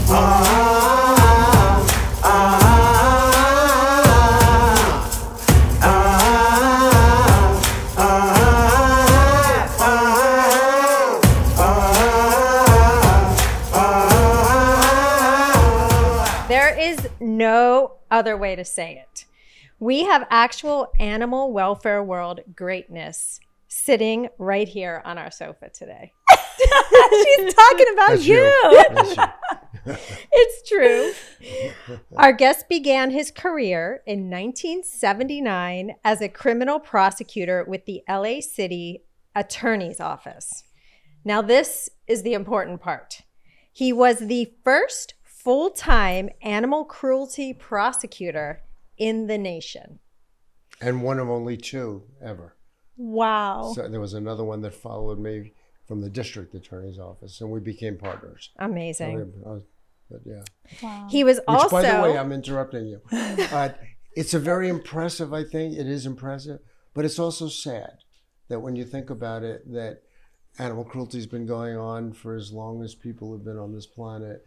There is no other way to say it. We have actual animal welfare world greatness sitting right here on our sofa today. She's talking about That's you. It's true. Our guest began his career in 1979 as a criminal prosecutor with the LA City Attorney's Office. Now, this is the important part. He was the first full-time animal cruelty prosecutor in the nation. And one of only two ever. Wow. So there was another one that followed me from the district attorney's office, and we became partners. Amazing. But yeah. Wow. He was Which, also... by the way, I'm interrupting you. It's a very impressive, I think. It is impressive, but it's also sad that when you think about it, that animal cruelty has been going on for as long as people have been on this planet.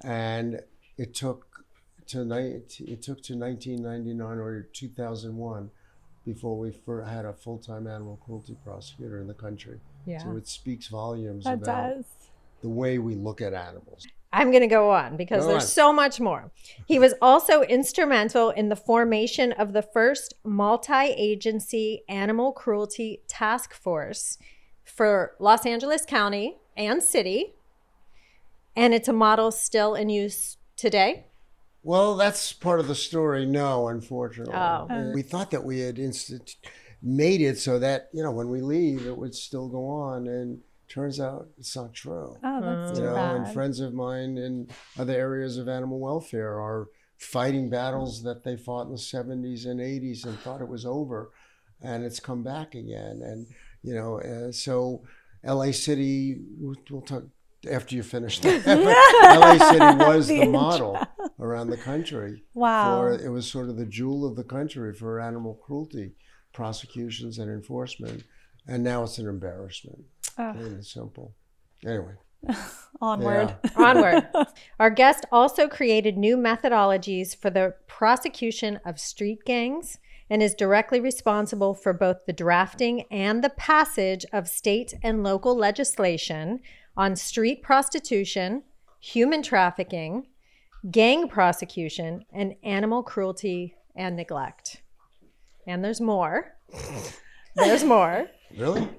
And it took to 1999 or 2001 before we had a full-time animal cruelty prosecutor in the country. Yeah. So it speaks volumes That about does. the way we look at animals. I'm going to go on because there's so much more. He was also instrumental in the formation of the first multi-agency animal cruelty task force for Los Angeles County and City. And it's a model still in use today? Well, that's part of the story. No, unfortunately. Oh. We thought that we had made it so that, when we leave, it would still go on. And turns out it's not true. Oh, that's too bad. And friends of mine in other areas of animal welfare are fighting battles that they fought in the 70s and 80s and thought it was over. And it's come back again. And, so LA City, we'll talk after you finish that. LA City was the model around the country. Wow. It was sort of the jewel of the country for animal cruelty prosecutions and enforcement. And now it's an embarrassment. Plain and simple. Anyway. Onward. Yeah. Onward. Our guest also created new methodologies for the prosecution of street gangs and is directly responsible for both the drafting and the passage of state and local legislation on street prostitution, human trafficking, gang prosecution, and animal cruelty and neglect. And there's more. There's more. Really?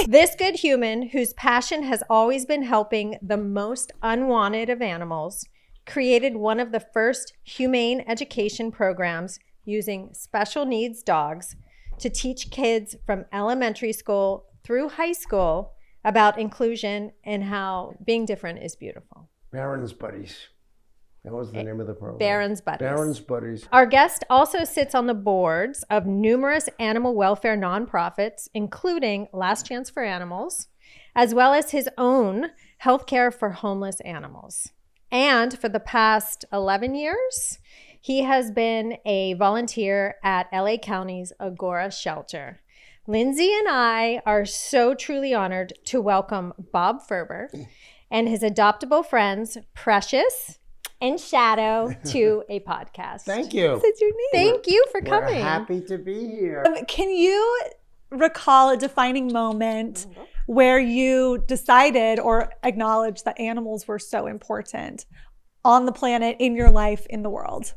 This good human, whose passion has always been helping the most unwanted of animals, created one of the first humane education programs using special needs dogs to teach kids from elementary school through high school about inclusion and how being different is beautiful. Barron's Buddies. That was the name of the program. Barron's Buddies. Barron's Buddies. Our guest also sits on the boards of numerous animal welfare nonprofits, including Last Chance for Animals, as well as his own healthcare for homeless animals. And for the past 11 years, he has been a volunteer at LA County's Agora Shelter. Lindsay and I are so truly honored to welcome Bob Ferber and his adoptable friends, Precious and Shadow, to a podcast. Thank you. That's your name. Thank you for coming. We're happy to be here. Can you recall a defining moment where you decided or acknowledged that animals were so important on the planet, in your life, in the world?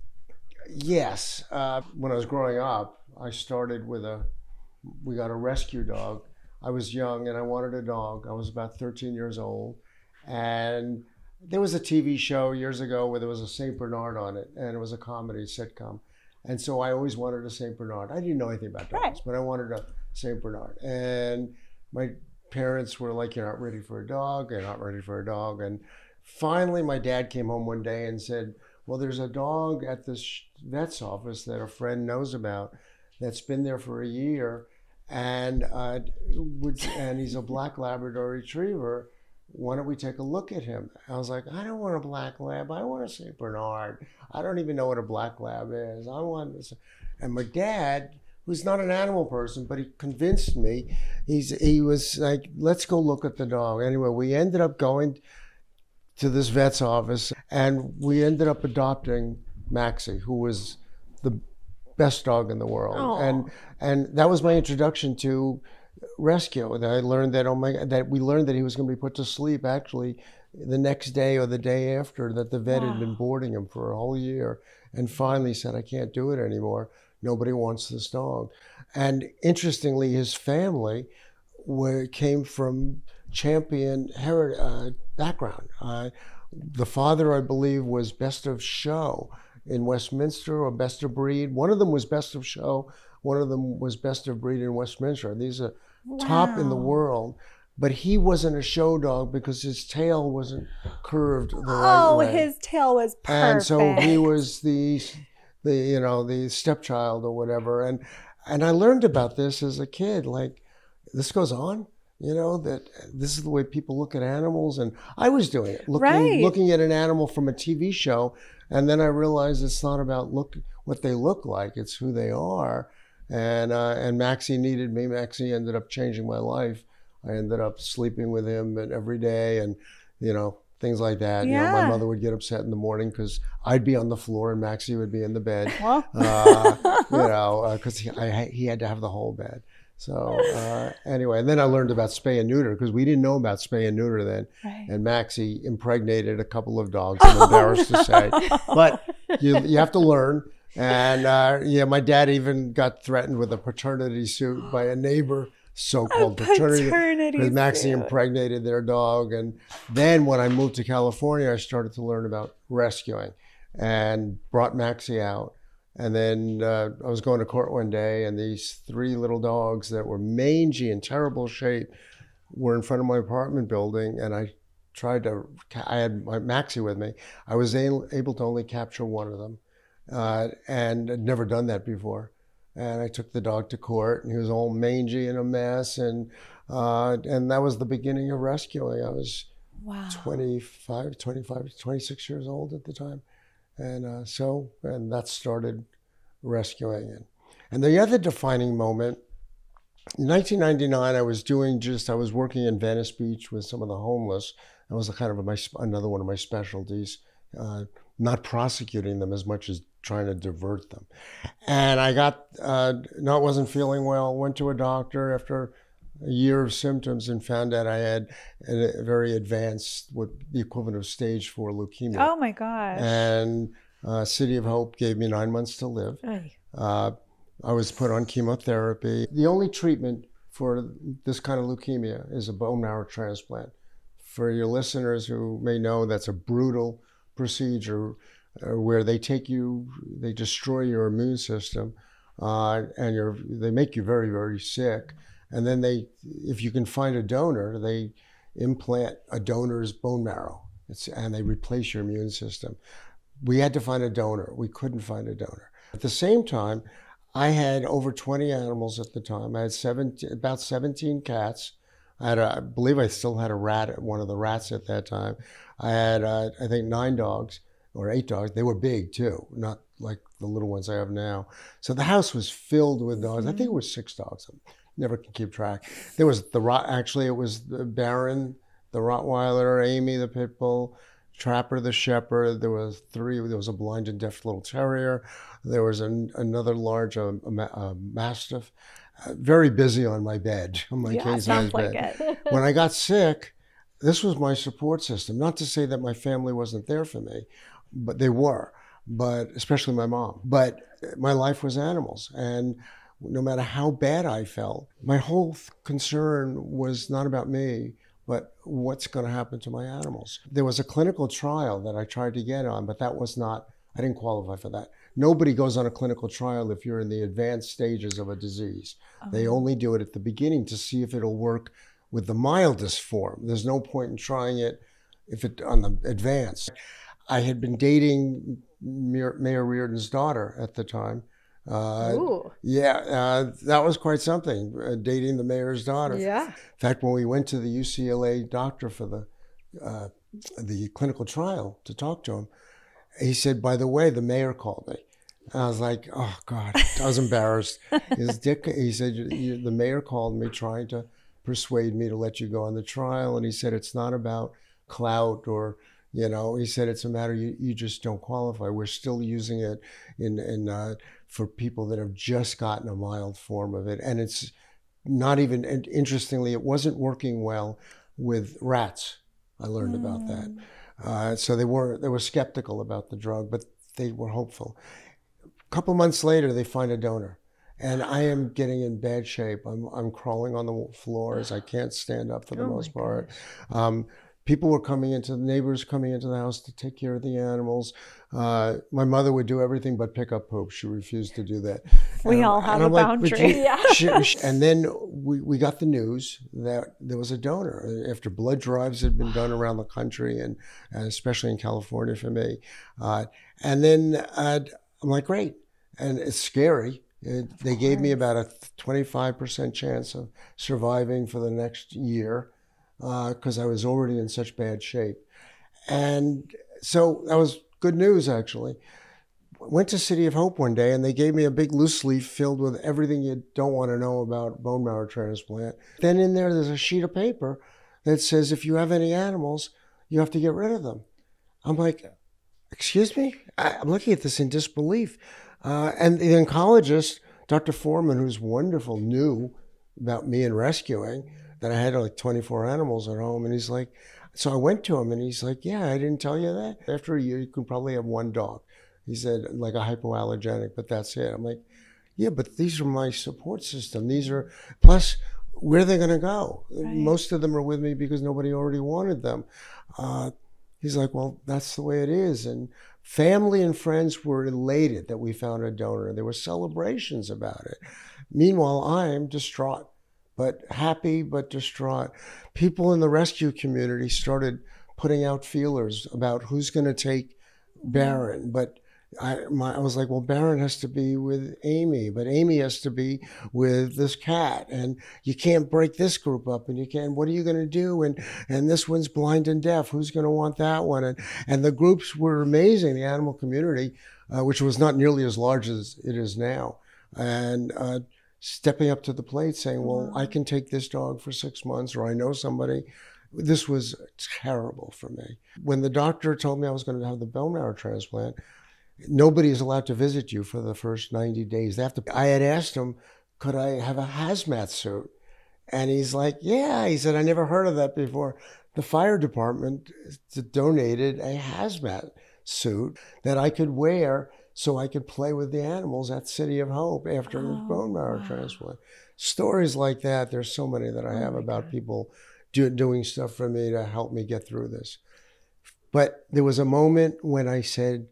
Yes. When I was growing up, I started with we got a rescue dog. I was young and I wanted a dog. I was about 13 years old. And there was a TV show years ago where there was a St. Bernard on it, and it was a comedy sitcom. And so I always wanted a St. Bernard. I didn't know anything about dogs, but I wanted a St. Bernard. And my parents were like, "You're not ready for a dog. You're not ready for a dog." And finally, my dad came home one day and said, "Well, there's a dog at this vet's office that a friend knows about that's been there for a year, and he's a black Labrador Retriever. Why don't we take a look at him?" I was like, "I don't want a black lab. I want a St. Bernard. I don't even know what a black lab is. I want this." And my dad, who's not an animal person, but he convinced me. He was like, "Let's go look at the dog." Anyway, we ended up going to this vet's office, and we ended up adopting Maxie, who was the best dog in the world. Aw. And that was my introduction to rescue. And I learned that we learned that he was going to be put to sleep actually the next day or the day after, that the vet had been boarding him for a whole year, and finally said, I can't do it anymore. Nobody wants this dog. And interestingly, his family came from champion background. The father, I believe, was best of show in Westminster, or best of breed. One of them was best of show. One of them was best of breed in Westminster. These are top in the world. But he wasn't a show dog because his tail wasn't curved the right way. Oh, his tail was perfect. And so he was the stepchild or whatever. And I learned about this as a kid. Like, this goes on, that this is the way people look at animals. And I was doing it, looking at an animal from a TV show. And then I realized it's not about what they look like, it's who they are. And Maxie needed me. Maxie ended up changing my life. I ended up sleeping with him every day, and things like that. Yeah. My mother would get upset in the morning because I'd be on the floor and Maxie would be in the bed. Because he had to have the whole bed. So anyway, and then I learned about spay and neuter, because we didn't know about spay and neuter then. Right. And Maxie impregnated a couple of dogs, I'm embarrassed to say. But you have to learn. And my dad even got threatened with a paternity suit by a neighbor, so-called paternity because Maxie impregnated their dog. And then when I moved to California, I started to learn about rescuing and brought Maxie out. And then I was going to court one day, and these 3 little dogs that were mangy and terrible shape were in front of my apartment building, and I had my Maxie with me. I was able to only capture one of them, and I'd never done that before. And I took the dog to court, and he was all mangy and a mess, and that was the beginning of rescuing. I was 26 years old at the time. And that started rescuing. And the other defining moment, in 1999, I was working in Venice Beach with some of the homeless. That was kind of another one of my specialties, not prosecuting them as much as trying to divert them. And I wasn't feeling well, went to a doctor after a year of symptoms and found out I had a very advanced, the equivalent of stage 4 leukemia. Oh my gosh. And City of Hope gave me 9 months to live. I was put on chemotherapy. The only treatment for this kind of leukemia is a bone marrow transplant. For your listeners who may know, that's a brutal procedure where they destroy your immune system, and they make you very, very sick. And then if you can find a donor, they implant a donor's bone marrow, and they replace your immune system. We had to find a donor. We couldn't find a donor. At the same time, I had over 20 animals at the time. I had about 17 cats. I believe I still had a rat, one of the rats at that time. I had, I think, 9 dogs. Or 8 dogs. They were big too, not like the little ones I have now. So the house was filled with dogs. I think it was 6 dogs. I never can keep track. There was it was the Baron, the Rottweiler, Amy, the Pit Bull, Trapper, the Shepherd. There was 3. There was a blind and deaf little terrier. There was another large Mastiff. Very busy on my bed, on my king-size bed. When I got sick, this was my support system. Not to say that my family wasn't there for me, but they were, but especially my mom. But my life was animals. And no matter how bad I felt, my whole concern was not about me, but what's going to happen to my animals. There was a clinical trial that I tried to get on, but I didn't qualify for that. Nobody goes on a clinical trial if you're in the advanced stages of a disease. They only do it at the beginning to see if it'll work with the mildest form. There's no point in trying it on the advanced. I had been dating Mayor Reardon's daughter at the time. That was quite something, dating the mayor's daughter. Yeah. In fact, when we went to the UCLA doctor for the clinical trial to talk to him, he said, by the way, the mayor called me. And I was like, oh God, I was embarrassed. He said, the mayor called me trying to persuade me to let you go on the trial. And he said, it's not about clout or You know, he said, it's a matter, you just don't qualify. We're still using it for people that have just gotten a mild form of it. And it's not even, and interestingly, it wasn't working well with rats. I learned about that. So they were skeptical about the drug, but they were hopeful. A couple months later, they find a donor. And I am getting in bad shape. I'm crawling on the floors. I can't stand up for the most part. People were neighbors coming into the house to take care of the animals. My mother would do everything but pick up poop. She refused to do that. We all have a boundary. And then we got the news that there was a donor after blood drives had been done around the country, and especially in California for me. And then I'm like, great. And it's scary. They gave me about a 25% chance of surviving for the next year because I was already in such bad shape. And so that was good news, actually. Went to City of Hope one day, and they gave me a big loose leaf filled with everything you don't want to know about bone marrow transplant. Then in there's a sheet of paper that says if you have any animals, you have to get rid of them. I'm like, excuse me? I'm looking at this in disbelief. And the oncologist, Dr. Foreman, who's wonderful, knew about me and rescuing, that I had like 24 animals at home. And he's like, so I went to him and he's like, yeah, I didn't tell you that. After a year, you can probably have one dog. He said, like a hypoallergenic, but that's it. I'm like, yeah, but these are my support system. Plus, where are they going to go? Right. Most of them are with me because nobody already wanted them. He's like, well, that's the way it is. And family and friends were elated that we found a donor. There were celebrations about it. Meanwhile, I'm distraught, but happy, but distraught. People in the rescue community started putting out feelers about who's going to take Baron. But I was like, well, Baron has to be with Amy, but Amy has to be with this cat, and you can't break this group up, and what are you going to do? And this one's blind and deaf. Who's going to want that one? And the groups were amazing, the animal community, which was not nearly as large as it is now. And stepping up to the plate saying, well, I can take this dog for 6 months, or I know somebody. This was terrible for me. When the doctor told me I was going to have the bone marrow transplant, nobody is allowed to visit you for the first 90 days. I had asked him, could I have a hazmat suit? And he's like, yeah. He said, I never heard of that before. The fire department donated a hazmat suit that I could wear so I could play with the animals at City of Hope after the bone marrow transplant. Stories like that, there's so many that I have about people doing stuff for me to help me get through this. But there was a moment when I said,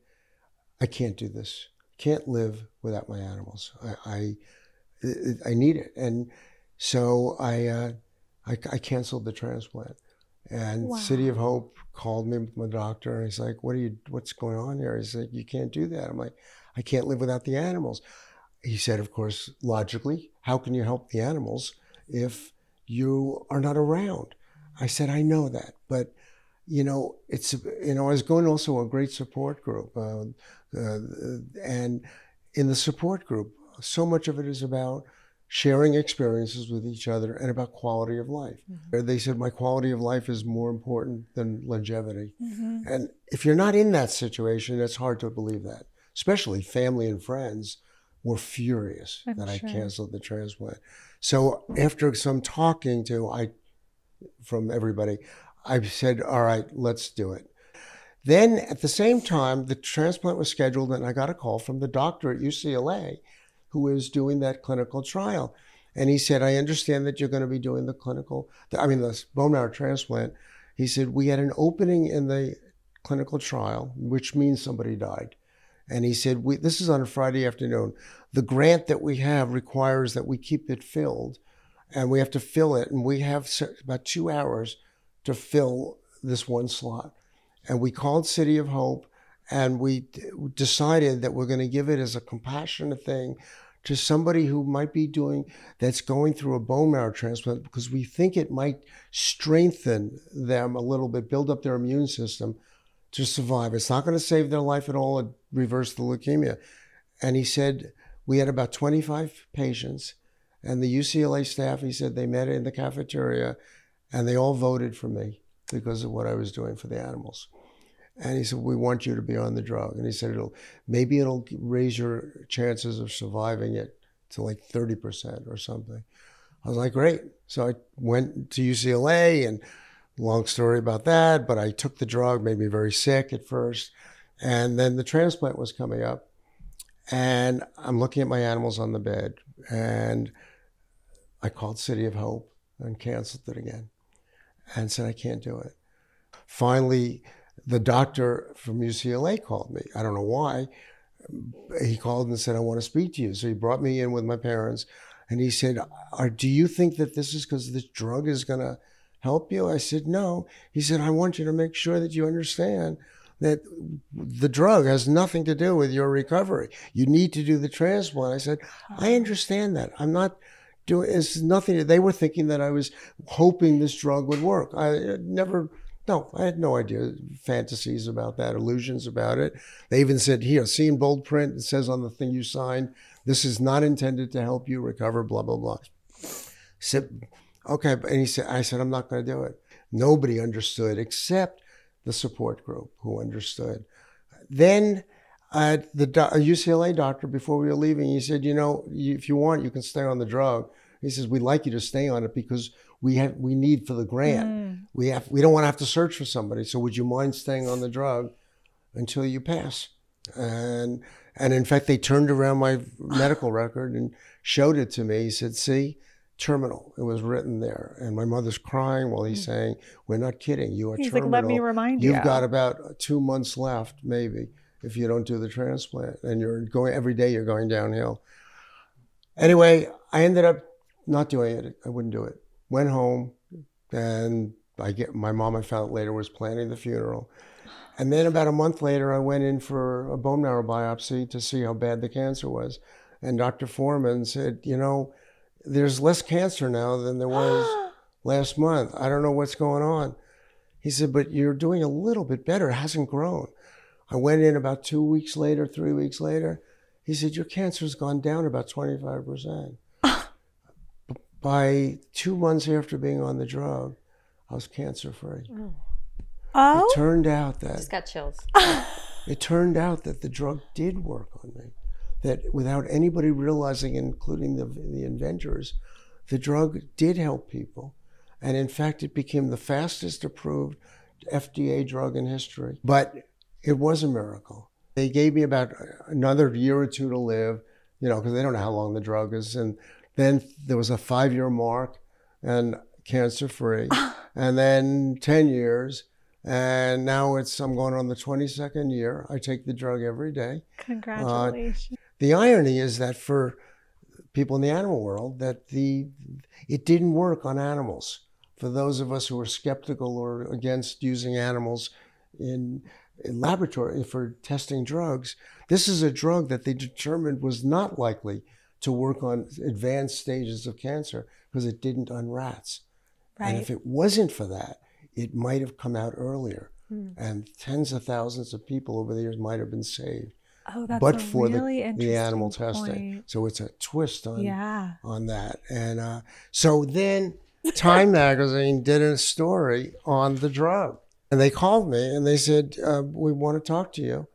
I can't do this. Can't live without my animals. I need it. And so I canceled the transplant. And City of Hope called me with my doctor, and he's like, what's going on here? He's like, you can't do that. I'm like, I can't live without the animals. He said, of course, logically, how can you help the animals if you are not around? I said, I know that, but I was going also a great support group, and in the support group, so much of it is about sharing experiences with each other and about quality of life. Mm-hmm. They said my quality of life is more important than longevity. Mm-hmm. And if you're not in that situation, it's hard to believe that. Especially family and friends were furious that I canceled the transplant. So after some talking from everybody, I said, all right, let's do it. Then at the same time, the transplant was scheduled, and I got a call from the doctor at UCLA who was doing that clinical trial. And he said, I understand that you're going to be doing the bone marrow transplant. He said, we had an opening in the clinical trial, which means somebody died. And he said, this is on a Friday afternoon. The grant that we have requires that we keep it filled, and we have to fill it. And we have about 2 hours to fill this one slot. And we called City of Hope, and we decided that we're going to give it as a compassionate thing to somebody who might be that's going through a bone marrow transplant, because we think it might strengthen them a little bit, build up their immune system to survive. It's not going to save their life at all and reverse the leukemia. And he said, we had about 25 patients, and the UCLA staff, he said, they met in the cafeteria, and they all voted for me because of what I was doing for the animals. And he said, we want you to be on the drug. And he said, maybe it'll raise your chances of surviving it to like 30% or something. I was like, great. So I went to UCLA, and long story about that, but I took the drug, made me very sick at first. And then the transplant was coming up, and I'm looking at my animals on the bed, and I called City of Hope and canceled it again and said, I can't do it. Finally, the doctor from UCLA called me. I don't know why. He called and said, I want to speak to you. So he brought me in with my parents, and he said, do you think that this is because this drug is going to help you? I said, no. He said, I want you to make sure that you understand that the drug has nothing to do with your recovery. You need to do the transplant. I said, I understand that. I'm not doing, it's nothing. They were thinking that I was hoping this drug would work. I had no idea, fantasies about that, illusions about it. They even said, here, see in bold print, it says on the thing you signed, this is not intended to help you recover, blah, blah, blah. Said, okay, and I said, I'm not going to do it. Nobody understood except the support group who understood. Then a UCLA doctor, before we were leaving, he said, if you want, you can stay on the drug. He says, we'd like you to stay on it because we need for the grant. We don't want to have to search for somebody. So would you mind staying on the drug until you pass? And in fact, they turned around my medical record and showed it to me. He said, see, terminal. It was written there. And my mother's crying while he's saying, we're not kidding. You are terminal. He's like, let me remind you. You've got about 2 months left, maybe, if you don't do the transplant. And every day you're going downhill. Anyway, I ended up not doing it. I wouldn't do it. Went home, and my mom, I found out later, was planning the funeral. And then about a month later, I went in for a bone marrow biopsy to see how bad the cancer was. And Dr. Foreman said, there's less cancer now than there was last month. I don't know what's going on. He said, but you're doing a little bit better. It hasn't grown. I went in about 2 weeks later, 3 weeks later. He said, your cancer's gone down about 25%. By 2 months after being on the drug, I was cancer-free. Oh. It turned out that... Just got chills. It turned out that the drug did work on me. That without anybody realizing, including the inventors, the drug did help people. And in fact, it became the fastest approved FDA drug in history. But it was a miracle. They gave me about another year or two to live, because they don't know how long the drug is. And then there was a 5-year mark and cancer-free. And then 10 years. And now I'm going on the 22nd year. I take the drug every day. Congratulations. The irony is that for people in the animal world, that it didn't work on animals. For those of us who are skeptical or against using animals in laboratory for testing drugs, this is a drug that they determined was not likely to work on advanced stages of cancer because it didn't on rats. Right. And if it wasn't for that, it might have come out earlier. And tens of thousands of people over the years might have been saved. Oh, that's but a for really the animal point. testing. So it's a twist on that. And so then Time Magazine did a story on the drug. And they called me and they said, we want to talk to you.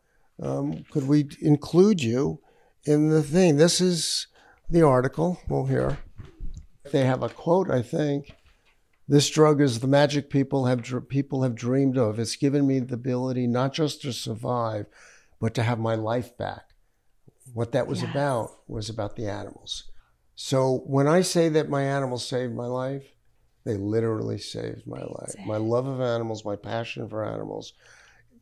Could we include you in the thing? This is the article. Well, here. They have a quote, I think. This drug is the magic people have dreamed of. It's given me the ability not just to survive, but to have my life back. What that was about the animals. So when I say that my animals saved my life, they literally saved my life. My love of animals, my passion for animals.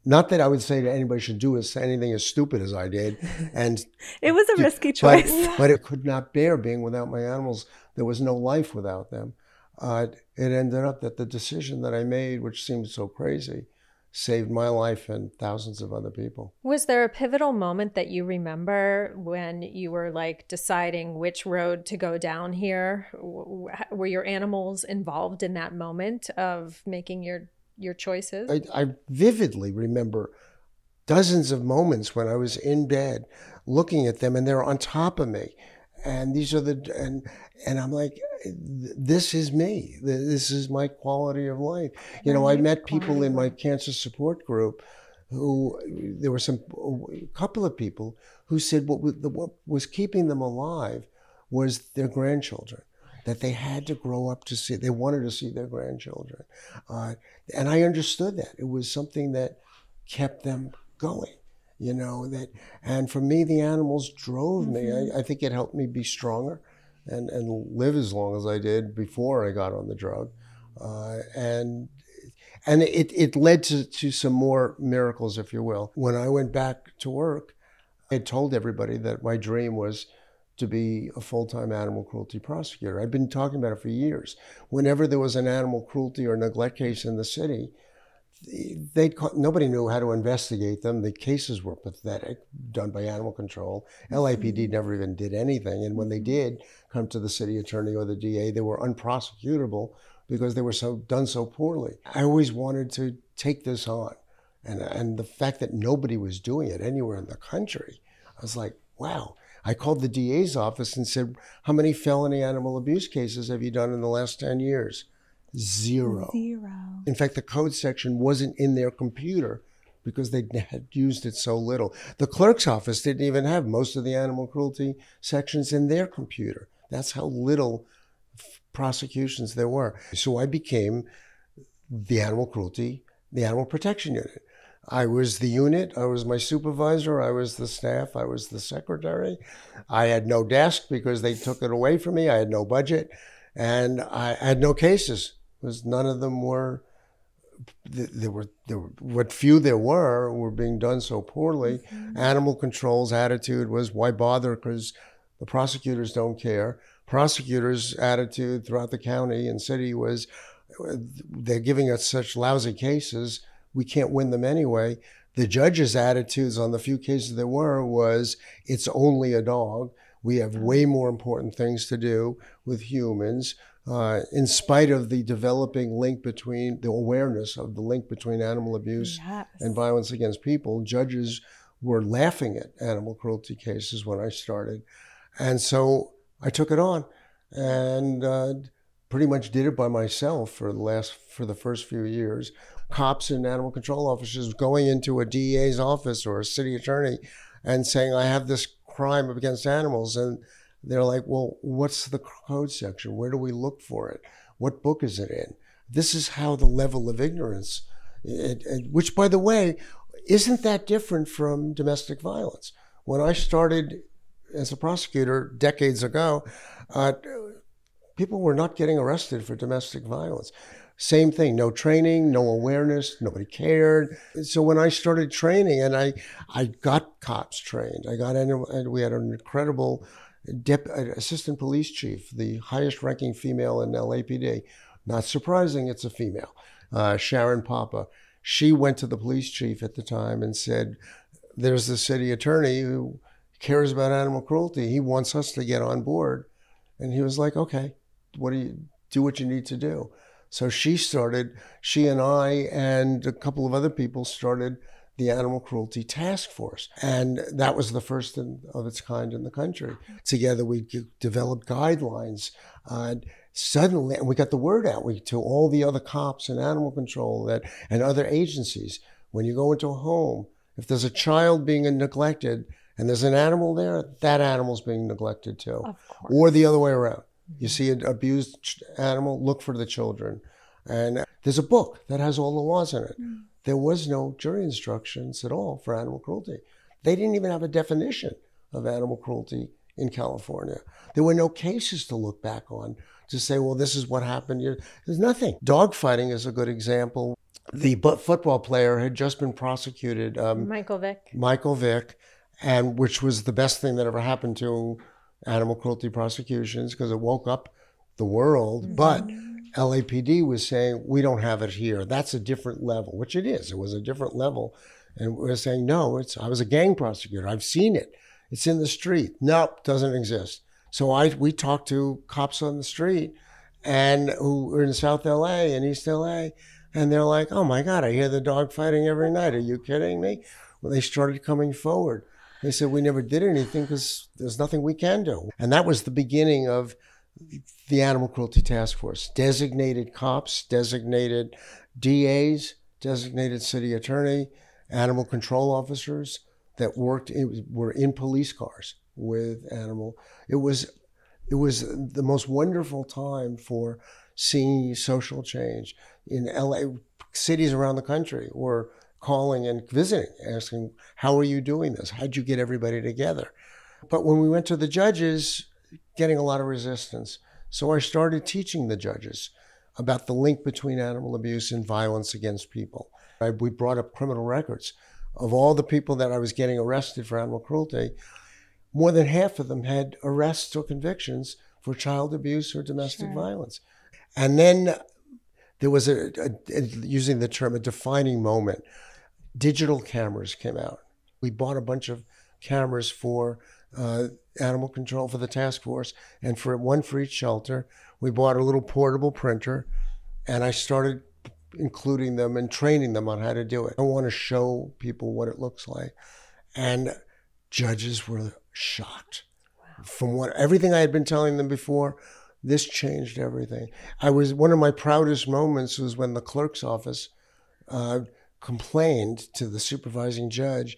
Not that I would say that anybody should do anything as stupid as I did. And it was a risky choice. But it could not bear being without my animals. There was no life without them. It ended up that the decision that I made, which seemed so crazy, saved my life and thousands of other people. Was there a pivotal moment that you remember when you were deciding which road to go down here? Were your animals involved in that moment of making your choices? I vividly remember dozens of moments when I was in bed looking at them and they're on top of me. And these are and I'm like, this is me. This is my quality of life. I met people in my cancer support group there were a couple of people who said what was keeping them alive was their grandchildren, that they had to grow up to see, they wanted to see their grandchildren. And I understood that. It was something that kept them going, and for me, the animals drove me. I think it helped me be stronger and live as long as I did before I got on the drug. And it led to some more miracles, if you will. When I went back to work, I had told everybody that my dream was to be a full-time animal cruelty prosecutor. I'd been talking about it for years. Whenever there was an animal cruelty or neglect case in the city, nobody knew how to investigate them. The cases were pathetic, done by animal control. LAPD never even did anything. And when they did come to the city attorney or the DA, they were unprosecutable because they were done so poorly. I always wanted to take this on. And the fact that nobody was doing it anywhere in the country, I was like, wow. I called the DA's office and said, how many felony animal abuse cases have you done in the last 10 years? Zero. In fact, the code section wasn't in their computer because they had used it so little. The clerk's office didn't even have most of the animal cruelty sections in their computer. That's how little prosecutions there were. So I became the animal protection unit. I was the unit, I was my supervisor, I was the staff, I was the secretary. I had no desk because they took it away from me. I had no budget, and I had no cases because none of them were, what few there were being done so poorly. Animal control's attitude was, why bother, because the prosecutors don't care. Prosecutors' attitude throughout the county and city was, they're giving us such lousy cases, we can't win them anyway. The judges' attitudes on the few cases there were was, it's only a dog. We have way more important things to do with humans. In spite of the developing link between, the awareness of the link between animal abuse and violence against people, judges were laughing at animal cruelty cases when I started. And so I took it on and pretty much did it by myself for the first few years. Cops and animal control officers going into a DEA's office or a city attorney and saying, I have this crime against animals. And they're like, well, what's the code section? Where do we look for it? What book is it in? This is how the level of ignorance, which, by the way, isn't that different from domestic violence. When I started as a prosecutor decades ago, people were not getting arrested for domestic violence. Same thing, no training, no awareness, nobody cared. So when I started training, and I got cops trained, and we had an incredible assistant police chief, the highest ranking female in LAPD. Not surprising, it's a female, Sharon Papa. She went to the police chief at the time and said, there's the city attorney who cares about animal cruelty. He wants us to get on board. And he was like, okay, do what you need to do. So she and I and a couple of other people started the Animal Cruelty Task Force. And that was the first of its kind in the country. Together we developed guidelines. Suddenly, and we got the word out to all the other cops and animal control and other agencies. When you go into a home, if there's a child being neglected and there's an animal there, that animal's being neglected too. Of course. Or the other way around. You see an abused animal, look for the children. And there's a book that has all the laws in it. There was no jury instructions at all for animal cruelty. They didn't even have a definition of animal cruelty in California. There were no cases to look back on to say, well, this is what happened here. There's nothing. Dogfighting is a good example. The football player had just been prosecuted. Michael Vick, and which was the best thing that ever happened to animal cruelty prosecutions because it woke up the world. But LAPD was saying, we don't have it here. That's a different level, which it is. It was a different level. And we're saying, no, I was a gang prosecutor. I've seen it. It's in the street. Nope, doesn't exist. So we talked to cops on the street and who were in South LA and East LA. And they're like, oh my God, I hear the dog fighting every night. Are you kidding me? Well, they started coming forward. They said, we never did anything because there's nothing we can do. And that was the beginning of the Animal Cruelty Task Force. Designated cops, designated DAs, designated city attorney, animal control officers that were in police cars with animal. It was the most wonderful time for seeing social change in LA. Cities around the country were calling and visiting, asking, how are you doing this? How'd you get everybody together? But when we went to the judges, getting a lot of resistance. So I started teaching the judges about the link between animal abuse and violence against people. We brought up criminal records of all the people that I was getting arrested for animal cruelty. More than half of them had arrests or convictions for child abuse or domestic violence. And then there was using the term, a defining moment. Digital cameras came out. We bought a bunch of cameras for animal control for the task force, and one for each shelter. We bought a little portable printer, and I started including them and training them on how to do it. I want to show people what it looks like. And judges were shocked. Wow. From everything I had been telling them before, this changed everything. One of my proudest moments was when the clerk's office complained to the supervising judge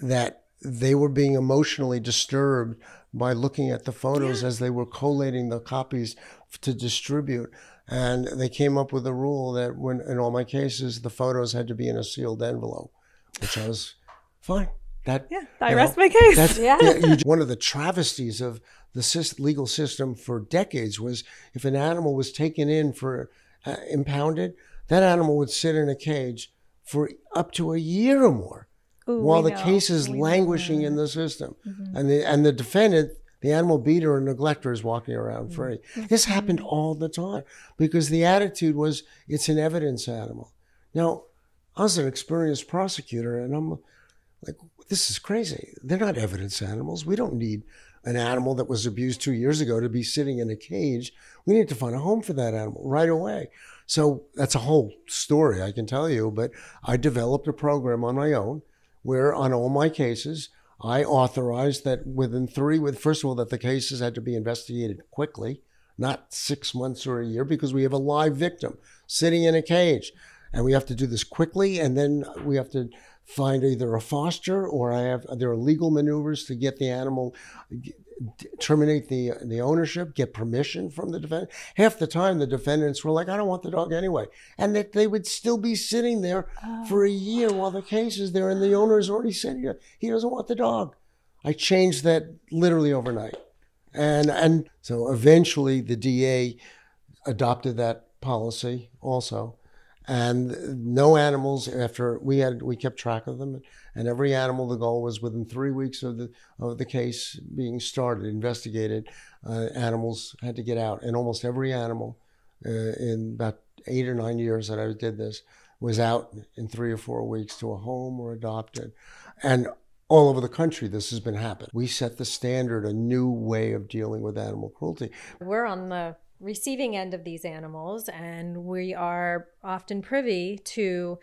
that they were being emotionally disturbed by looking at the photos as they were collating the copies to distribute. And they came up with a rule that in all my cases, the photos had to be in a sealed envelope, which I was fine. I rest my case. One of the travesties of the legal system for decades was if an animal was taken in for impounded, that animal would sit in a cage for up to a year or more. Ooh, while the case is languishing in the system. And the defendant, the animal beater or neglector, is walking around free. This happened all the time because the attitude was, it's an evidence animal. Now, I was an experienced prosecutor, and I'm like, this is crazy. They're not evidence animals. We don't need an animal that was abused 2 years ago to be sitting in a cage. We need to find a home for that animal right away. So that's a whole story I can tell you, but I developed a program on my own where on all my cases, I authorized that first of all, that the cases had to be investigated quickly, not 6 months or a year, because we have a live victim sitting in a cage. And we have to do this quickly, and then we have to find either a foster or there are legal maneuvers to get the animal, terminate the ownership, get permission from the defendant. Half the time the defendants were like, I don't want the dog anyway. And that they would still be sitting there for a year while the case is there and the owner is already sitting there. He doesn't want the dog. I changed that literally overnight. And so eventually the DA adopted that policy also. And no animals, after we kept track of them, and every animal, the goal was within 3 weeks of the case being started, investigated, animals had to get out. And almost every animal in about 8 or 9 years that I did this was out in 3 or 4 weeks to a home or adopted. And all over the country, this has been happening. We set the standard, a new way of dealing with animal cruelty. We're on the receiving end of these animals, and we are often privy to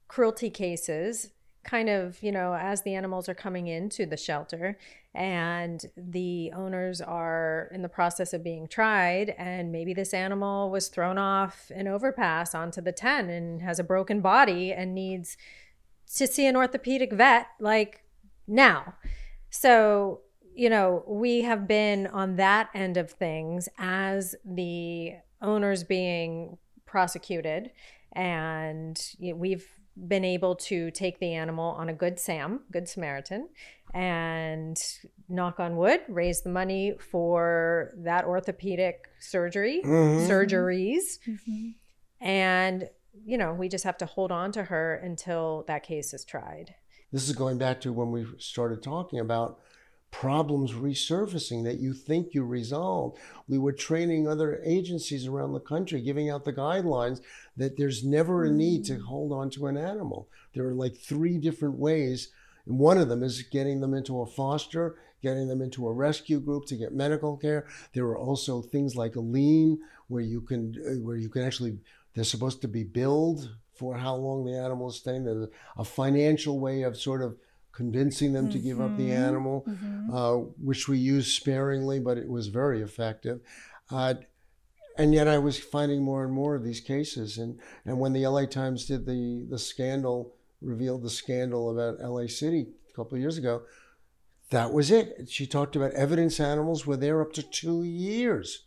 cruelty cases kind of, as the animals are coming into the shelter and the owners are in the process of being tried, and maybe this animal was thrown off an overpass onto the 10 and has a broken body and needs to see an orthopedic vet like now. So we have been on that end of things as the owners being prosecuted, and we've been able to take the animal on a Good Samaritan, and knock on wood, raise the money for that orthopedic surgeries. And, we just have to hold on to her until that case is tried. This is going back to when we started talking about problems resurfacing that you think you resolved. We were training other agencies around the country, giving out the guidelines that there's never a need to hold on to an animal. There are like 3 different ways. And one of them is getting them into a foster, getting them into a rescue group to get medical care. There are also things like a lien where you can actually, they're supposed to be billed for how long the animal is staying. There's a financial way of sort of convincing them to give up the animal, which we used sparingly, but it was very effective. And yet I was finding more and more of these cases. And when the LA Times did the scandal, revealed the scandal about LA City a couple of years ago, that was it. She talked about evidence animals were there up to 2 years.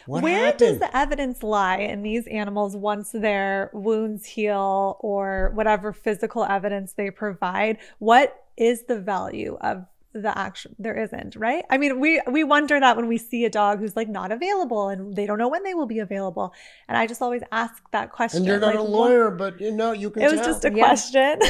Where does the evidence lie in these animals once their wounds heal or whatever physical evidence they provide? What is the value of the action? There isn't, right? I mean, we wonder that when we see a dog who's like not available and they don't know when they will be available. And I just always ask that question. And you're not like, a lawyer, but you know, you can It tell. was just a question.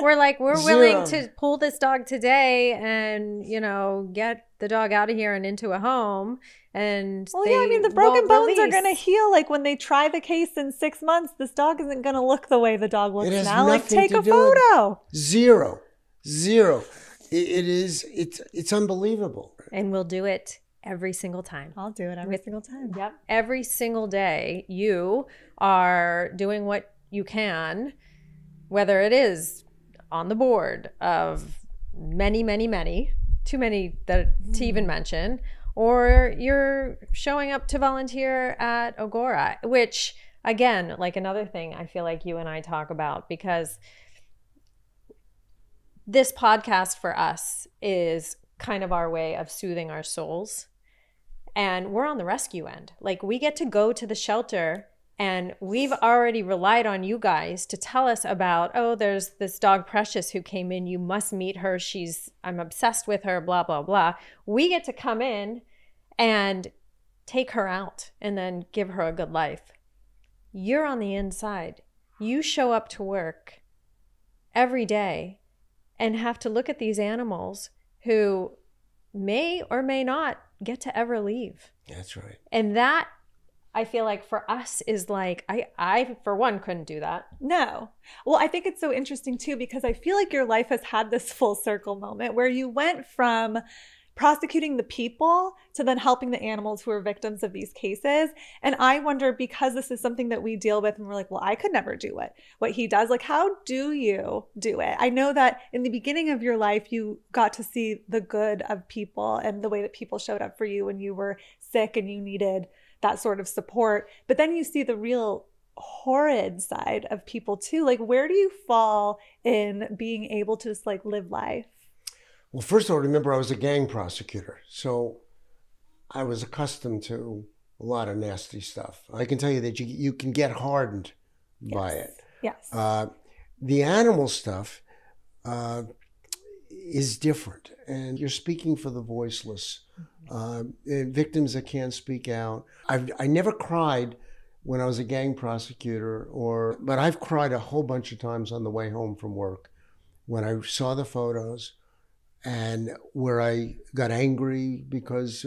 We're like, we're Zero. willing to pull this dog today and, you know, get the dog out of here and into a home. And well, yeah, I mean, the broken bones are going to heal. Like when they try the case in 6 months, this dog isn't going to look the way the dog looks now. Like take a photo. Zero. It's unbelievable. And we'll do it every single time. I'll do it every single time. Yep. Every single day you are doing what you can, whether it is on the board of many, too many to even mention, or you're showing up to volunteer at Agora, which again, like another thing I feel like you and I talk about, because this podcast for us is kind of our way of soothing our souls. And we're on the rescue end. Like we get to go to the shelter and we've already relied on you guys to tell us about, oh, there's this dog Precious who came in. You must meet her. I'm obsessed with her, blah, blah, blah. We get to come in and take her out and then give her a good life. You're on the inside. You show up to work every day and have to look at these animals who may or may not get to ever leave. That's right. And that, I feel like for us is like, I for one couldn't do that. No. Well, I think it's so interesting too, because I feel like your life has had this full circle moment where you went from prosecuting the people to then helping the animals who are victims of these cases. And I wonder, because this is something that we deal with and we're like, well, I could never do what he does. Like, how do you do it? I know that in the beginning of your life, you got to see the good of people and the way that people showed up for you when you were sick and you needed that sort of support. But then you see the real horrid side of people too. Like, where do you fall in being able to just like live life? Well, first of all, remember I was a gang prosecutor, so I was accustomed to a lot of nasty stuff. I can tell you that you can get hardened by it. Yes. The animal stuff is different, and you're speaking for the voiceless, victims that can't speak out. I never cried when I was a gang prosecutor, but I've cried a whole bunch of times on the way home from work when I saw the photos. And where I got angry because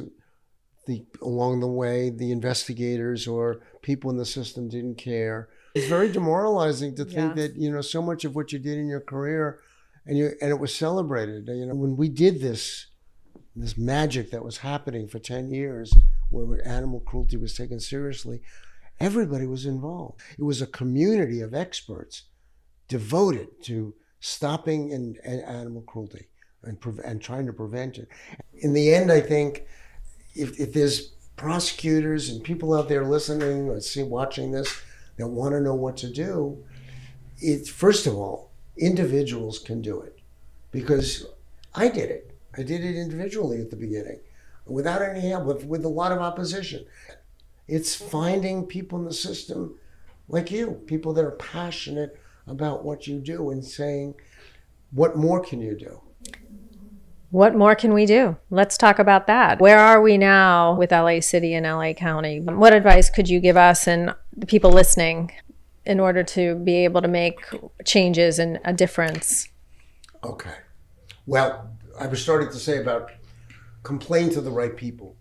along the way, the investigators or people in the system didn't care. It's very demoralizing to think that, you know, so much of what you did in your career and it was celebrated. You know, when we did this magic that was happening for 10 years, where animal cruelty was taken seriously, everybody was involved. It was a community of experts devoted to stopping animal cruelty and trying to prevent it. In the end, I think if there's prosecutors and people out there listening or watching this that want to know what to do, it's first of all, individuals can do it, because I did it. I did it individually at the beginning, without any help, with a lot of opposition. It's finding people in the system like you, people that are passionate about what you do, and saying, what more can you do? What more can we do? Let's talk about that. Where are we now with LA City and LA County? What advice could you give us and the people listening in order to be able to make changes and a difference? Okay. Well, I was starting to say about complain to the right people.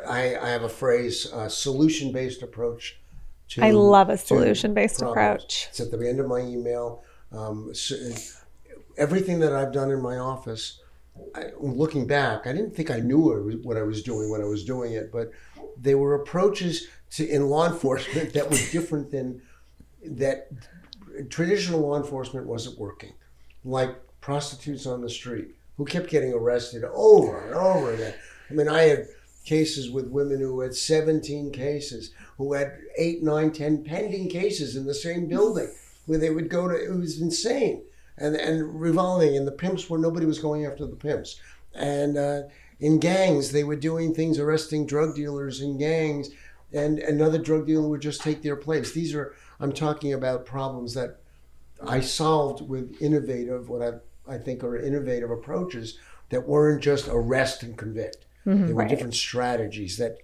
I have a phrase, solution-based approach. I love a solution-based approach. It's at the end of my email. Everything that I've done in my office, looking back, I didn't think I knew what I was doing when I was doing it, but there were approaches in law enforcement that were different than that. Traditional law enforcement wasn't working, like prostitutes on the street who kept getting arrested over and over again. I mean, I had cases with women who had 17 cases, who had 8, 9, 10 pending cases in the same building, where they would go to, it was insane. And revolving, and the pimps where nobody was going after the pimps. And in gangs, they were doing things, arresting drug dealers in gangs, and another drug dealer would just take their place. These are, I'm talking about problems that I solved with innovative, what I think are innovative approaches that weren't just arrest and convict. There were different strategies that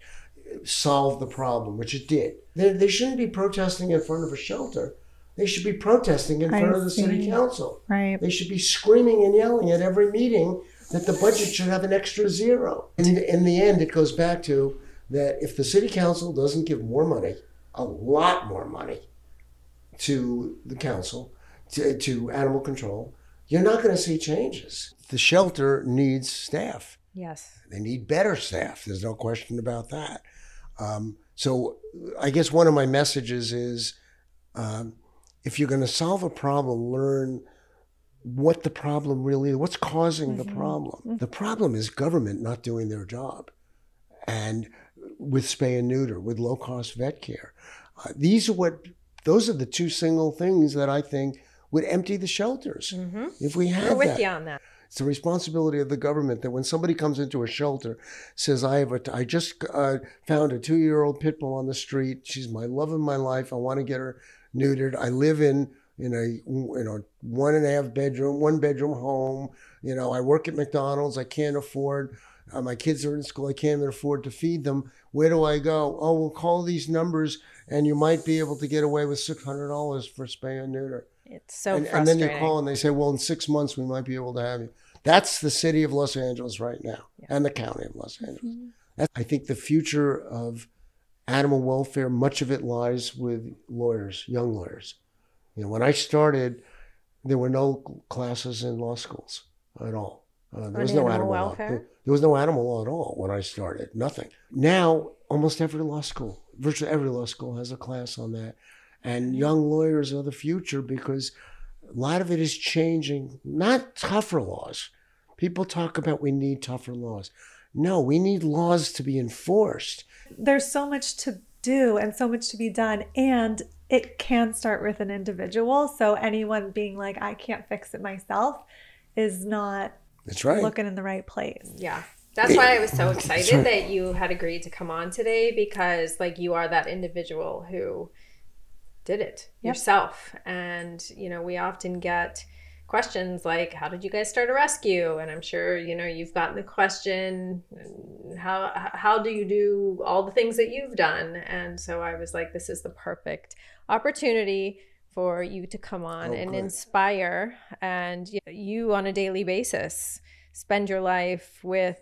solved the problem, which it did. They shouldn't be protesting in front of a shelter. They should be protesting in front of the city council. Right. They should be screaming and yelling at every meeting that the budget should have an extra zero. And in the end, it goes back to that if the city council doesn't give more money, a lot more money, to the council, to animal control, you're not going to see changes. The shelter needs staff. Yes. They need better staff. There's no question about that. So I guess one of my messages is, if you're going to solve a problem, learn what the problem really is, what's causing the problem. The problem is government not doing their job, and with spay and neuter, with low-cost vet care. Those are the two single things that I think would empty the shelters if we had that. We're with you on that. It's the responsibility of the government that when somebody comes into a shelter, says, I just found a 2-year-old pit bull on the street. She's my love of my life. I want to get her neutered. I live in a 1 bedroom home. I work at McDonald's. I can't afford, my kids are in school. I can't even afford to feed them. Where do I go? Oh, we'll call these numbers and you might be able to get away with $600 for spay and neuter. It's so frustrating. And then you call and they say, well, in 6 months, we might be able to have you. That's the city of Los Angeles right now, and the county of Los Angeles. I think the future of animal welfare, much of it lies with lawyers, young lawyers. When I started, there were no classes in law schools at all. There was no animal welfare law. There was no animal law at all when I started, nothing. Now, almost every law school, virtually every law school has a class on that. And young lawyers are the future because a lot of it is changing, not tougher laws. People talk about we need tougher laws. No, we need laws to be enforced. There's so much to do and so much to be done. And it can start with an individual. So anyone being like, I can't fix it myself is not looking in the right place. Yeah. That's why I was so excited that you had agreed to come on today, because you are that individual who did it yourself. And, we often get questions like, how did you guys start a rescue? And I'm sure, you've gotten the question, how do you do all the things that you've done? And so I was like, this is the perfect opportunity for you to come on and inspire. And you on a daily basis spend your life with,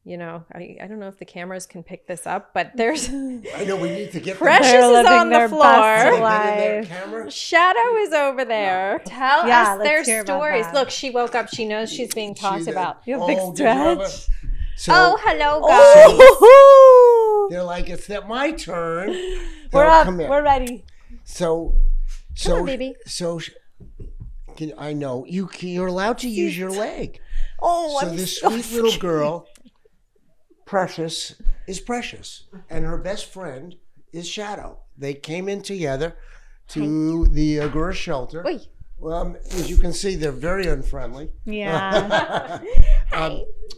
I don't know if the cameras can pick this up, but there's I know we need to get Precious is on the floor. Camera. Shadow is over there. Tell us their stories. Look, she woke up. She knows she's being talked about. You have a big stretch. Hello, guys. They're like, it's my turn. We're up. We're ready. So, come on, baby. I know you're allowed to use your leg. Oh, so this sweet little girl, Precious, is Precious, and her best friend is Shadow. They came in together to the Agora shelter. Well, as you can see, they're very unfriendly. Yeah.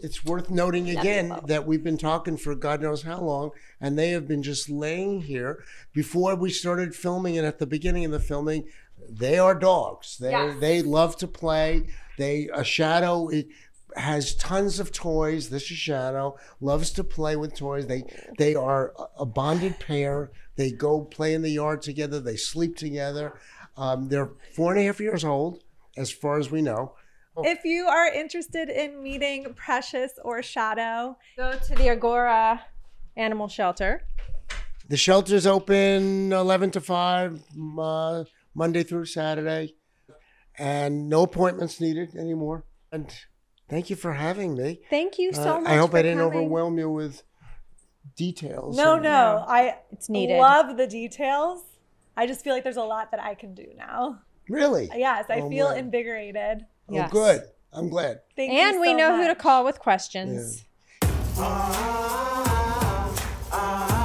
It's worth noting again that we've been talking for God knows how long, and they have been just laying here. Before we started filming, and at the beginning of the filming, they are dogs. They love to play. Shadow has tons of toys. This is Shadow, loves to play with toys. They are a bonded pair. They go play in the yard together. They sleep together. They're 4.5 years old, as far as we know. If you are interested in meeting Precious or Shadow, go to the Agora Animal Shelter. The shelter's open 11 to 5, Monday through Saturday, and no appointments needed anymore. And thank you for having me. Thank you so much. I hope I didn't overwhelm you with details. No. It's needed. Love the details. I just feel like there's a lot that I can do now. Really? Yes, I feel invigorated. Oh, good. I'm glad. Thank you so we know much. who to call with questions. Yeah. I